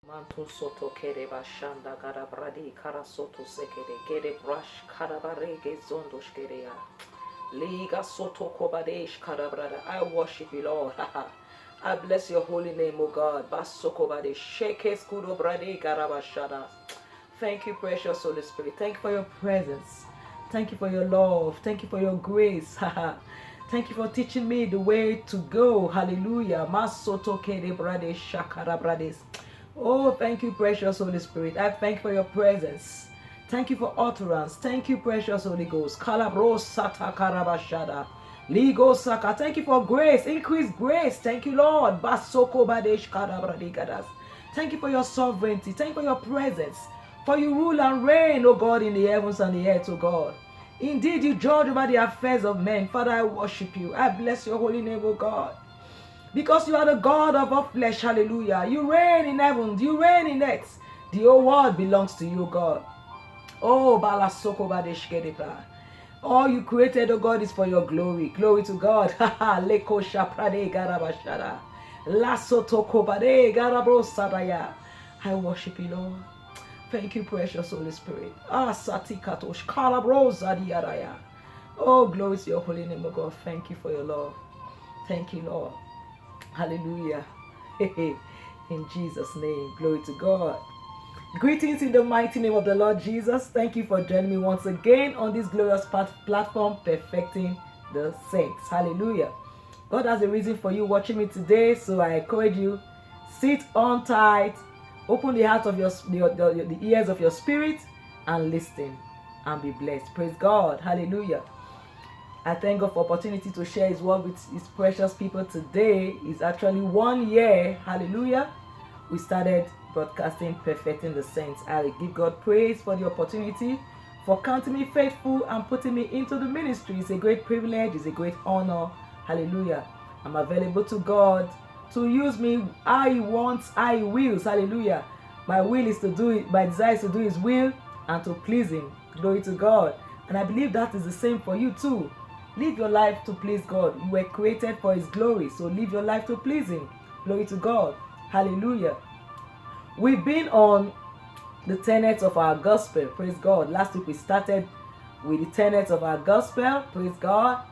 Manto soto kere bashanda garabradi karasoto sekere kere brush karabarege zondosh kerea. Liga soto kobadesh karabrada. I worship you, Lord. I bless your holy name, O God. Basoko bade sheke skudo brade garabashada. Thank you, precious Holy Spirit. Thank you for your presence. Thank you for your love. Thank you for your grace. Thank you for teaching me the way to go. Hallelujah. Masoto kere brade shakara brades. Oh, thank you, precious Holy Spirit. I thank you for your presence. Thank you for utterance. Thank you, precious Holy Ghost. Kalabro sata karabashada. Ligo saka. Thank you for grace. Increase grace. Thank you, Lord. Basoko badesh karabradigadas. Thank you for your sovereignty. Thank you for your presence. For you rule and reign, O God, in the heavens and the earth, O God. Indeed, you judge over the affairs of men. Father, I worship you. I bless your holy name, O God. Because you are the God of all flesh, hallelujah. You reign in heaven, you reign in earth. The whole world belongs to you, God. Oh, Balasoko Badeshkedepa. All you created, oh God, is for your glory. Glory to God. Leko Shaprade Garabashara. Lasoto Kobade Garabro Sadaya. I worship you, Lord. Thank you, precious Holy Spirit. Ah, Satikatosh Kalabro Zadiaraya. Oh, glory to your holy name, oh God. Thank you for your love. Thank you, Lord. Hallelujah. In Jesus' name, glory to God. Greetings in the mighty name of the Lord Jesus. Thank you for joining me once again on this glorious platform, Perfecting the Saints. Hallelujah. God has a reason for you watching me today, so I encourage you, sit on tight, open the heart of the ears of your spirit, and listen and be blessed. Praise God. Hallelujah. I thank God for opportunity to share his word with his precious people today. It's actually 1 year. Hallelujah. We started broadcasting Perfecting the Saints. I give God praise for the opportunity, for counting me faithful and putting me into the ministry. It's a great privilege. It's a great honor. Hallelujah. I'm available to God to use me. I want, I wills. Hallelujah. My will is to do it. My desire is to do his will and to please him. Glory to God. And I believe that is the same for you too. Live your life to please God. You were created for his glory, so live your life to please him. Glory to God. Hallelujah. We've been on the tenets of our gospel. Praise God. Last week we started with the tenets of our gospel. Praise God.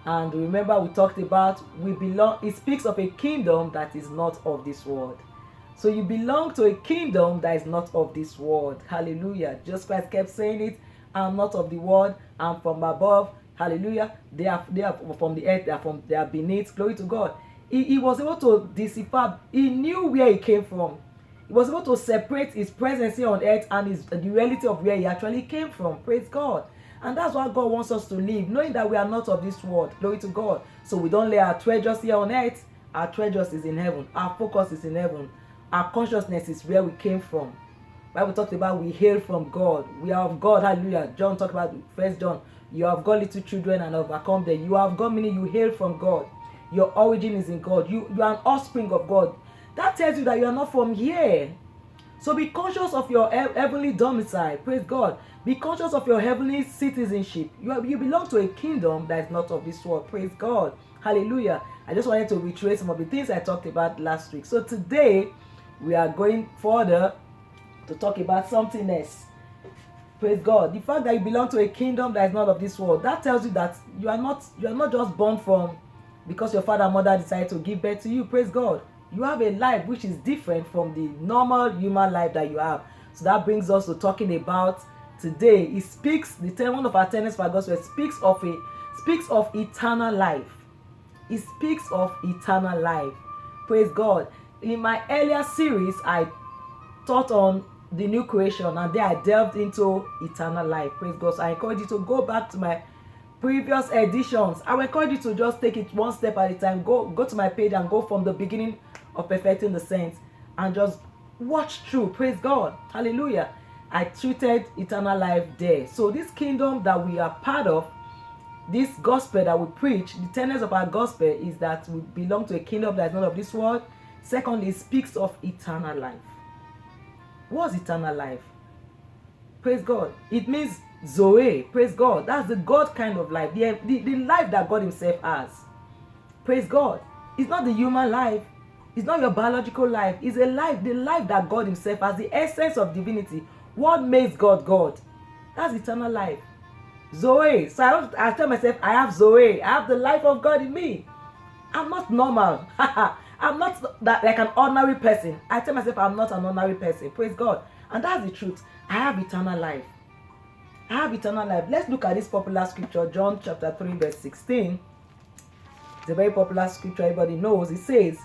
And remember we talked about we belong. It speaks of a kingdom that is not of this world. So you belong to a kingdom that is not of this world. Hallelujah. Jesus Christ kept saying it. I'm not of the world. I'm from above. Hallelujah. They are from the earth. They are beneath. Glory to God. He was able to decipher. He knew where he came from. He was able to separate his presence here on earth and the reality of where he actually came from. Praise God. And that's why God wants us to live, knowing that we are not of this world. Glory to God. So we don't lay our treasures here on earth. Our treasures is in heaven. Our focus is in heaven. Our consciousness is where we came from. Bible talked about we hail from God. We are of God. Hallelujah. John talked about 1 John. You have got little children and overcome them. You have got, meaning you hail from God. Your origin is in God. You are an offspring of God. That tells you that you are not from here. So be conscious of your heavenly domicile. Praise God. Be conscious of your heavenly citizenship. You belong to a kingdom that is not of this world. Praise God. Hallelujah. I just wanted to reiterate some of the things I talked about last week. So today we are going further to talk about something else. Praise God. The fact that you belong to a kingdom that is not of this world, that tells you that you are not just born from because your father and mother decided to give birth to you. Praise God. You have a life which is different from the normal human life that you have. So that brings us to talking about today. It speaks, one of our tenets for our gospel speaks of eternal life. It speaks of eternal life. Praise God. In my earlier series, I taught on the new creation, and then I delved into eternal life. Praise God. So I encourage you to go back to my previous editions. I will encourage you to just take it one step at a time. Go to my page and go from the beginning of Perfecting the Saints and just watch through. Praise God. Hallelujah. I treated eternal life there. So this kingdom that we are part of, this gospel that we preach, the tenets of our gospel is that we belong to a kingdom that is not of this world. Secondly, it speaks of eternal life. What's eternal life? Praise God. It means Zoe. Praise God. That's the God kind of life. The life that God himself has. Praise God. It's not the human life. It's not your biological life. It's a life, the life that God himself has, the essence of divinity. What makes God God? That's eternal life. Zoe. So I tell myself, I have Zoe. I have the life of God in me. I'm not normal. I'm not that like an ordinary person. I tell myself I'm not an ordinary person. Praise God. And that's the truth. I have eternal life. I have eternal life. Let's look at this popular scripture, John chapter 3, verse 16. It's a very popular scripture, everybody knows. It says,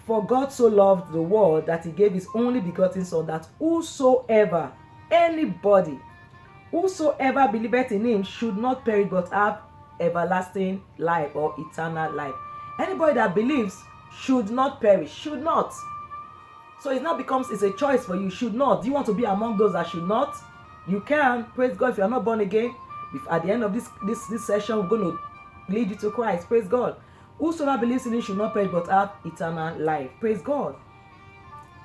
"For God so loved the world that he gave his only begotten Son, that whosoever, anybody, whosoever believeth in him should not perish but have everlasting life," or eternal life. Anybody that believes should not perish, should not. So it now becomes, it's a choice for you, should not. Do you want to be among those that should not? You can. Praise God. If you are not born again, if at the end of this session, we're going to lead you to Christ. Praise God. Whosoever believes in him should not perish but have eternal life. Praise God.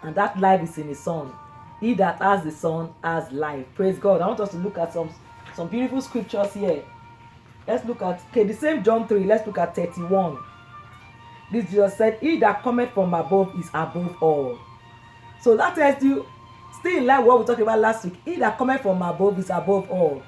And that life is in his Son. He that has the Son has life. Praise God. I want us to look at some beautiful scriptures here. Let's look at, the same John 3. Let's look at 31. This Jesus said, "He that cometh from above is above all." So that tells you, still in line with what we talked about last week, he that cometh from above is above all.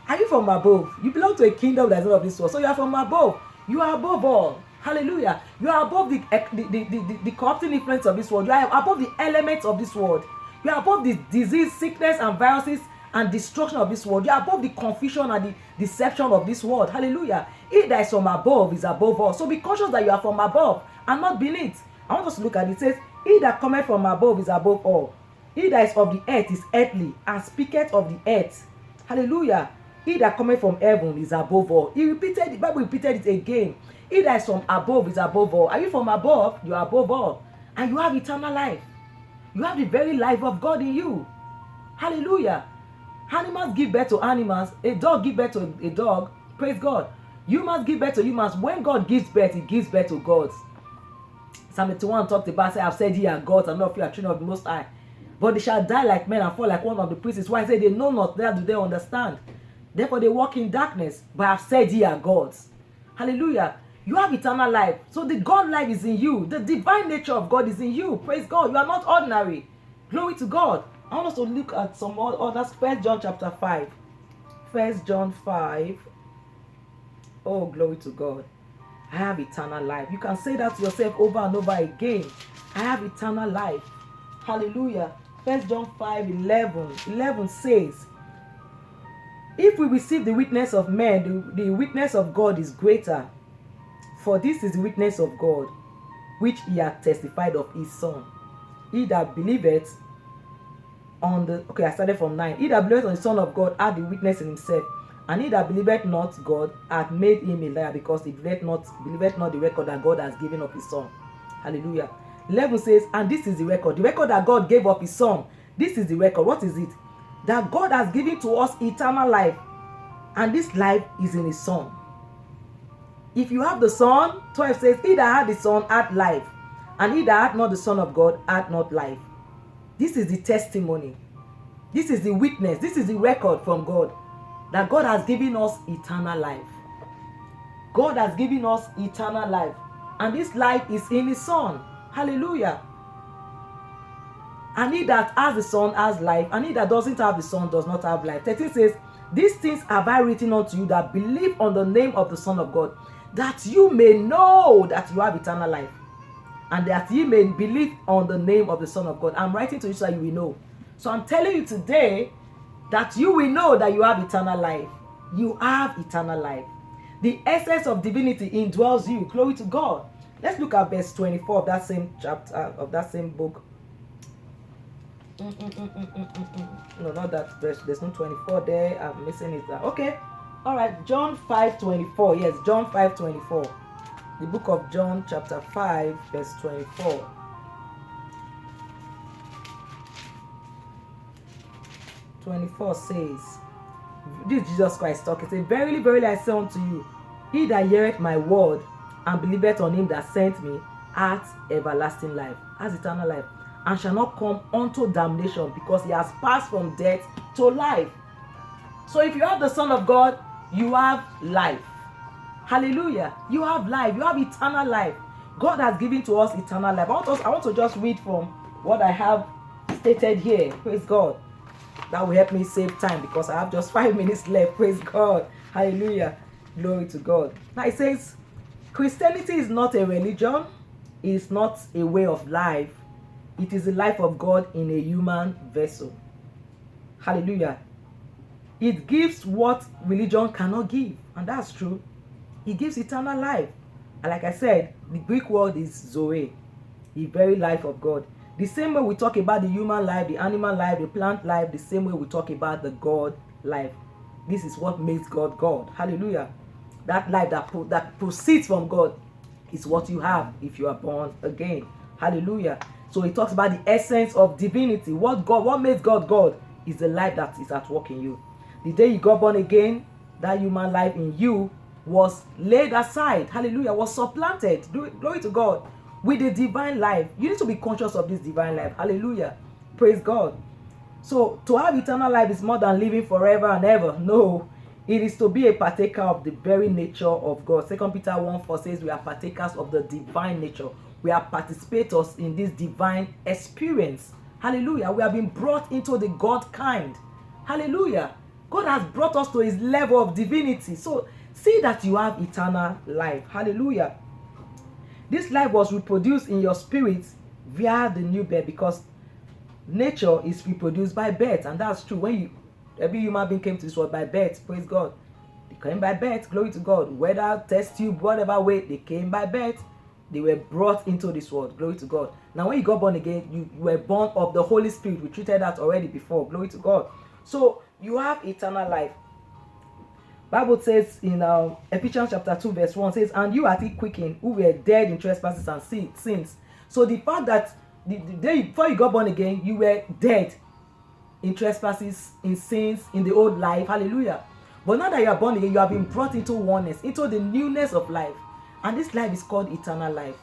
Are you from above? You belong to a kingdom that is not of this world. So you are from above. You are above all. Hallelujah. You are above the corrupting influence of this world. You are above the elements of this world. You are above the disease, sickness, and viruses and destruction of this world. You are above the confusion and the deception of this world. Hallelujah. He that is from above is above all. So be conscious that you are from above and not beneath. I want us to look at it. It says, "He that cometh from above is above all. He that is of the earth is earthly, and speaketh of the earth." Hallelujah. "He that cometh from heaven is above all." He repeated, the Bible repeated it again. He that is from above is above all. Are you from above? You are above all. And you have eternal life. You have the very life of God in you. Hallelujah. Animals give birth to animals. A dog gives birth to a dog. Praise God. Humans give birth to humans. When God gives birth, he gives birth to gods. Psalm 81 talked about, say, "I've said ye are gods, and not of you are children of the Most High. But they shall die like men and fall like one of the priests." Why I say they know not, neither do they understand. Therefore they walk in darkness. But I've said ye are gods. Hallelujah. You have eternal life. So the God life is in you. The divine nature of God is in you. Praise God. You are not ordinary. Glory to God. I want us to look at some others. 1 John chapter 5. 1 John 5. Oh, glory to God. I have eternal life. You can say that to yourself over and over again. I have eternal life. Hallelujah. 1 John 5:11. 11 says, "If we receive the witness of men, the witness of God is greater. For this is the witness of God, which he hath testified of his Son. He that believeth on the..." Okay, I started from 9. "He that believeth on the Son of God hath the witness in himself. And he that believeth not God hath made him a liar, because he believeth not the record that God has given of his Son." Hallelujah. 11 says, "And this is the record that God gave of his Son. This is the record." What is it? That God has given to us eternal life. And this life is in his Son. If you have the Son, 12 says, "He that hath the Son hath life. And he that hath not the Son of God hath not life." This is the testimony. This is the witness. This is the record from God. That God has given us eternal life. God has given us eternal life. And this life is in his Son. Hallelujah. "And he that has the Son has life. And he that doesn't have the Son does not have life." 13 says, "These things have I written unto you that believe on the name of the Son of God, that you may know that you have eternal life. And that ye may believe on the name of the Son of God." I'm writing to you so that you will know. So I'm telling you today that you will know that you have eternal life. You have eternal life. The essence of divinity indwells you. Glory to God. Let's look at verse 24 of that same chapter, of that same book. No, not that verse. There's no 24 there. I'm missing it. Okay. All right. John 5:24. Yes, John 5:24. The book of John chapter 5 verse 24. 24 says, this is Jesus Christ talking. It says, "Verily, verily, I say unto you, he that heareth my word and believeth on him that sent me hath everlasting life," has eternal life, "and shall not come unto damnation, because he has passed from death to life." So if you have the Son of God, you have life. Hallelujah. You have life. You have eternal life. God has given to us eternal life. I want to just read from what I have stated here. Praise God. That will help me save time because I have just 5 minutes left. Praise God. Hallelujah. Glory to God. Now it says, Christianity is not a religion. It is not a way of life. It is the life of God in a human vessel. Hallelujah. It gives what religion cannot give. And that's true. It gives eternal life. And like I said, the Greek word is Zoe, the very life of God. The same way we talk about the human life, the animal life, the plant life, the same way we talk about the God life. This is what makes God God. Hallelujah. That life that proceeds from God is what you have if you are born again. Hallelujah. So it talks about the essence of divinity. What makes God God is the life that is at work in you. The day you got born again, that human life in you was laid aside. Hallelujah. Was supplanted. Glory to God. With the divine life. You need to be conscious of this divine life. Hallelujah. Praise God. So to have eternal life is more than living forever and ever. No. It is to be a partaker of the very nature of God. 2 Peter 1:4 says we are partakers of the divine nature. We are participators in this divine experience. Hallelujah. We have been brought into the God kind. Hallelujah. God has brought us to his level of divinity. So see that you have eternal life. Hallelujah. This life was reproduced in your spirit via the new birth, because nature is reproduced by birth, and that's true. When every human being came to this world by birth, praise God. They came by birth, glory to God. Whether test tube, whatever way, they came by birth. They were brought into this world, glory to God. Now when you got born again, you were born of the Holy Spirit. We treated that already before, glory to God. So you have eternal life. Bible says in Ephesians chapter 2 verse 1 says, and you are still quickened, who were dead in trespasses and sins. So the fact that the day before you got born again, you were dead in trespasses, in sins, in the old life. Hallelujah. But now that you are born again, you have been brought into oneness, into the newness of life. And this life is called eternal life.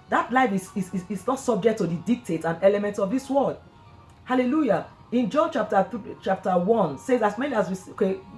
That life is not subject to the dictates and elements of this world. Hallelujah. In John chapter 1 says, as many as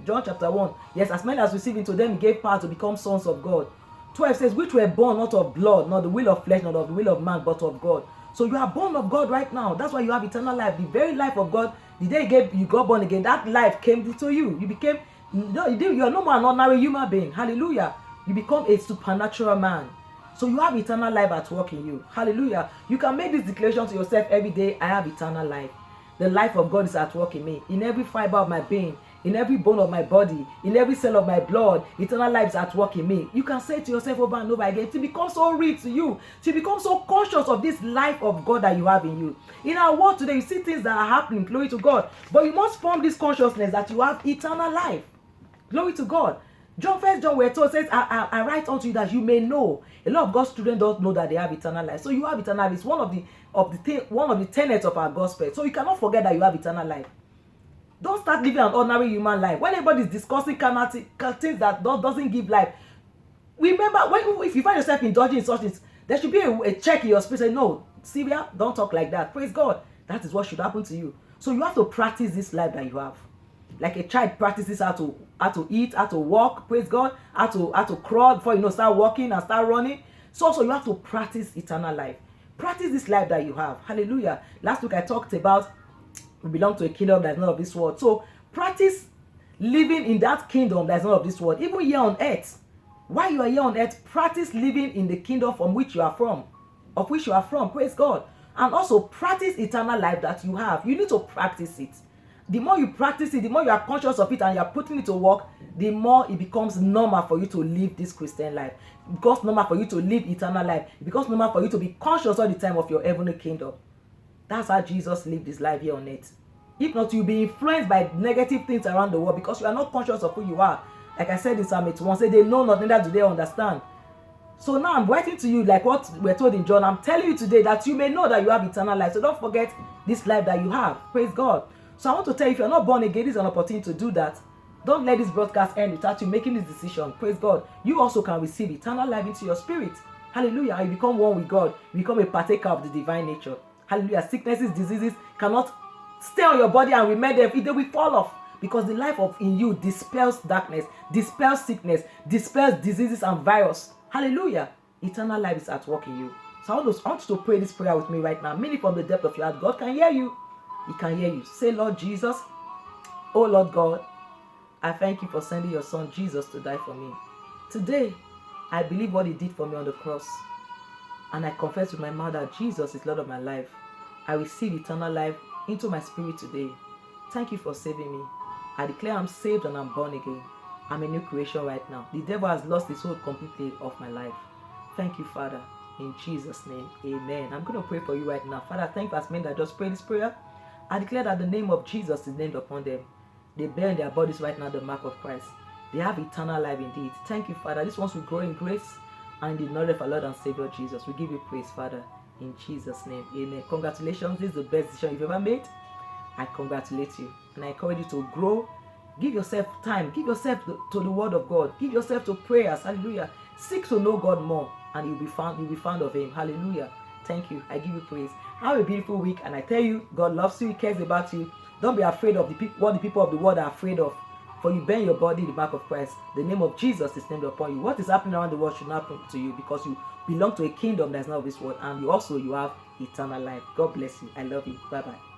John chapter 1, yes, as many as received into them he gave power to become sons of God. 12 says, which were born not of blood, not the will of flesh, not of the will of man, but of God. So you are born of God right now. That's why you have eternal life. The very life of God, the day you got born again, that life came to you. You became, you are no more an ordinary human being. Hallelujah. You become a supernatural man. So you have eternal life at work in you. Hallelujah. You can make this declaration to yourself every day. I have eternal life. The life of God is at work in me. In every fiber of my being, in every bone of my body, in every cell of my blood, eternal life is at work in me. You can say to yourself over and over again, to become so real to you, to become so conscious of this life of God that you have in you. In our world today, you see things that are happening, glory to God. But you must form this consciousness that you have eternal life. Glory to God. First John we're told says, I write unto you that you may know. A lot of God's children don't know that they have eternal life. So you have eternal life. It's one of the tenets of our gospel. So you cannot forget that you have eternal life. Don't start living an ordinary human life. When everybody is discussing things that doesn't give life, remember, if you find yourself indulging in such things, there should be a check in your spirit. Say, no, Sylvia, don't talk like that. Praise God. That is what should happen to you. So you have to practice this life that you have. Like a child practices how to eat, how to walk, praise God, how to crawl before start walking and start running. So you have to practice eternal life. Practice this life that you have. Hallelujah. Last week I talked about we belong to a kingdom that is not of this world. So practice living in that kingdom that is not of this world. Even here on earth. While you are here on earth, practice living in the kingdom from which you are from. Of which you are from. Praise God. And also practice eternal life that you have. You need to practice it. The more you practice it, the more you are conscious of it and you are putting it to work, the more it becomes normal for you to live this Christian life. It becomes normal for you to live eternal life. It becomes normal for you to be conscious all the time of your heavenly kingdom. That's how Jesus lived his life here on earth. If not, you'll be influenced by negative things around the world because you are not conscious of who you are. Like I said in Psalm 81, say they know not, neither do they understand. So now I'm writing to you like what we're told in John. I'm telling you today that you may know that you have eternal life. So don't forget this life that you have. Praise God. So I want to tell you, if you're not born again, this is an opportunity to do that. Don't let this broadcast end without you making this decision. Praise God. You also can receive eternal life into your spirit. Hallelujah. You become one with God. You become a partaker of the divine nature. Hallelujah. Sicknesses, diseases cannot stay on your body and remain there. They will fall off. Because the life in you dispels darkness, dispels sickness, dispels diseases and virus. Hallelujah. Eternal life is at work in you. So I want you to pray this prayer with me right now. Meaning from the depth of your heart. God can hear you. He can hear you. Say, Lord Jesus, oh Lord God, I thank you for sending your son Jesus to die for me. Today, I believe what he did for me on the cross. And I confess with my mouth that Jesus is Lord of my life. I receive eternal life into my spirit today. Thank you for saving me. I declare I'm saved and I'm born again. I'm a new creation right now. The devil has lost his hold completely of my life. Thank you, Father. In Jesus' name, amen. I'm going to pray for you right now. Father, thank you as men that just pray this prayer. I declare that the name of Jesus is named upon them. They bear in their bodies right now the mark of Christ. They have eternal life indeed. Thank you, Father. This ones will grow in grace and in the knowledge of our Lord and Savior Jesus. We give you praise, Father. In Jesus' name, amen. Congratulations. This is the best decision you've ever made. I congratulate you. And I encourage you to grow. Give yourself time. Give yourself to the word of God. Give yourself to prayers. Hallelujah. Seek to know God more, and you'll be found of him. Hallelujah. Thank you. I give you praise. Have a beautiful week. And I tell you, God loves you. He cares about you. Don't be afraid of what the people of the world are afraid of. For you bear in your body the mark of Christ. The name of Jesus is named upon you. What is happening around the world should not happen to you, because you belong to a kingdom that is not of this world. And you have eternal life. God bless you. I love you. Bye-bye.